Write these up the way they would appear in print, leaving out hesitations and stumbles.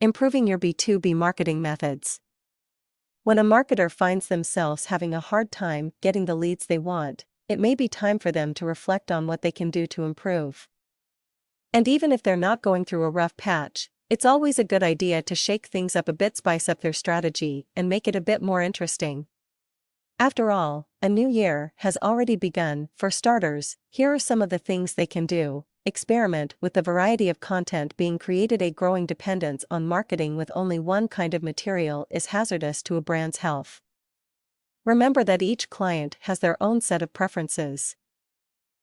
Improving your B2B marketing methods. When a marketer finds themselves having a hard time getting the leads they want, it may be time for them to reflect on what they can do to improve. And even if they're not going through a rough patch, it's always a good idea to shake things up a bit, spice up their strategy, and make it a bit more interesting. After all, a new year has already begun. For starters, here are some of the things they can do. Experiment with the variety of content being created. A growing dependence on marketing with only one kind of material is hazardous to a brand's health. Remember that each client has their own set of preferences.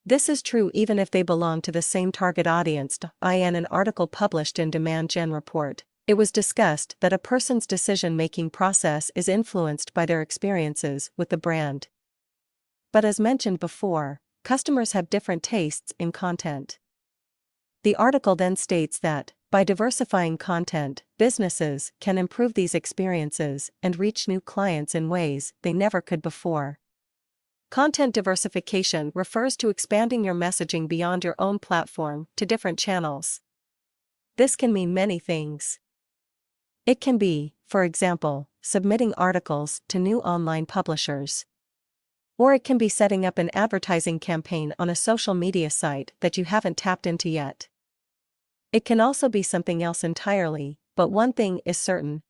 This is true even if they belong to the same target audience. In an article published in Demand Gen Report, it was discussed that a person's decision-making process is influenced by their experiences with the brand. But as mentioned before, customers have different tastes in content. The article then states that, by diversifying content, businesses can improve these experiences and reach new clients in ways they never could before. Content diversification refers to expanding your messaging beyond your own platform to different channels. This can mean many things. It can be, for example, submitting articles to new online publishers. Or it can be setting up an advertising campaign on a social media site that you haven't tapped into yet. It can also be something else entirely, but one thing is certain.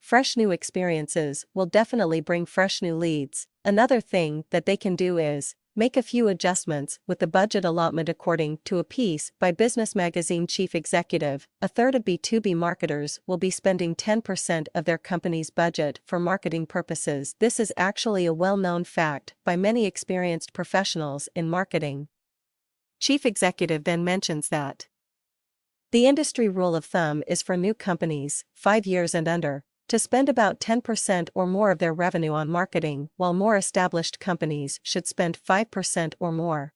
Fresh new experiences will definitely bring fresh new leads. Another thing that they can do is make a few adjustments with the budget allotment. According to a piece by Business Magazine chief executive, a third of B2B marketers will be spending 10% of their company's budget for marketing purposes. This is actually a well-known fact by many experienced professionals in marketing. Chief executive then mentions that the industry rule of thumb is for new companies, 5 years and under, to spend about 10% or more of their revenue on marketing, while more established companies should spend 5% or more.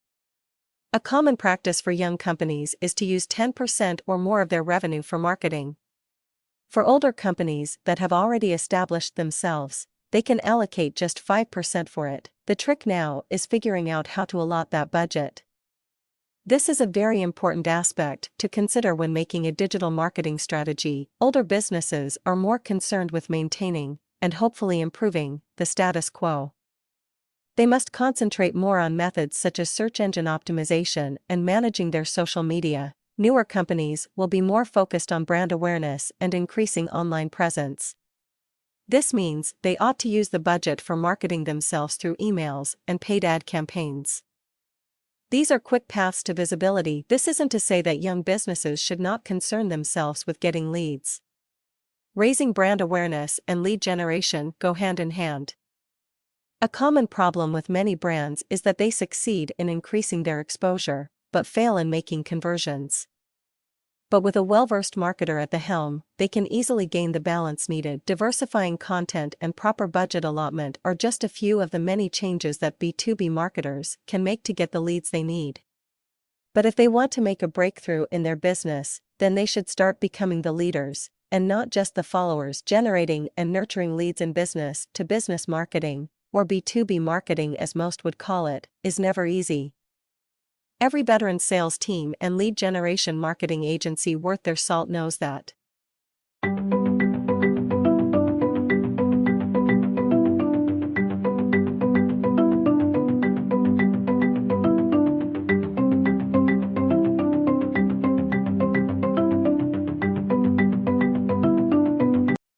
A common practice for young companies is to use 10% or more of their revenue for marketing. For older companies that have already established themselves, they can allocate just 5% for it. The trick now is figuring out how to allot that budget. This is a very important aspect to consider when making a digital marketing strategy. Older businesses are more concerned with maintaining, and hopefully improving, the status quo. They must concentrate more on methods such as search engine optimization and managing their social media. Newer companies will be more focused on brand awareness and increasing online presence. This means they ought to use the budget for marketing themselves through emails and paid ad campaigns. These are quick paths to visibility. This isn't to say that young businesses should not concern themselves with getting leads. Raising brand awareness and lead generation go hand in hand. A common problem with many brands is that they succeed in increasing their exposure, but fail in making conversions. But with a well-versed marketer at the helm, they can easily gain the balance needed. Diversifying content and proper budget allotment are just a few of the many changes that B2B marketers can make to get the leads they need. But if they want to make a breakthrough in their business, then they should start becoming the leaders, and not just the followers. Generating and nurturing leads in business-to-business marketing, or B2B marketing as most would call it, is never easy. Every veteran sales team and lead generation marketing agency worth their salt knows that.